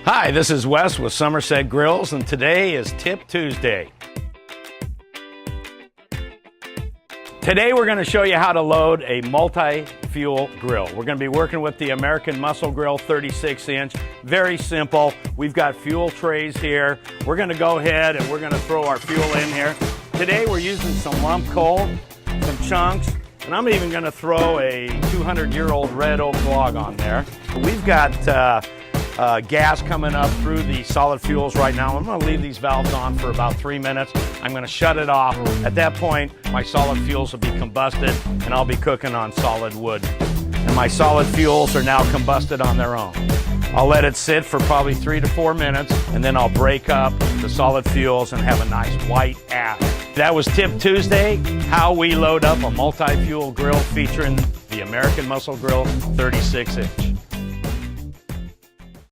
Hi, this is Wes with Somerset Grills, and today is Tip Tuesday. Today we're going to show you how to load a multi-fuel grill. We're going to be working with the American Muscle Grill 36-inch. Very simple. We've got fuel trays here. We're going to go ahead and we're going to throw our fuel in here. Today we're using some lump coal, some chunks, and I'm even going to throw a 200-year-old red oak log on there. We've got gas coming up through the solid fuels right now. I'm going to leave these valves on for about 3 minutes. I'm going to shut it off. At that point, my solid fuels will be combusted and I'll be cooking on solid wood. And my solid fuels are now combusted on their own. I'll let it sit for probably 3 to 4 minutes and then I'll break up the solid fuels and have a nice white ash. That was Tip Tuesday, how we load up a multi-fuel grill featuring the American Muscle Grill 36-inch.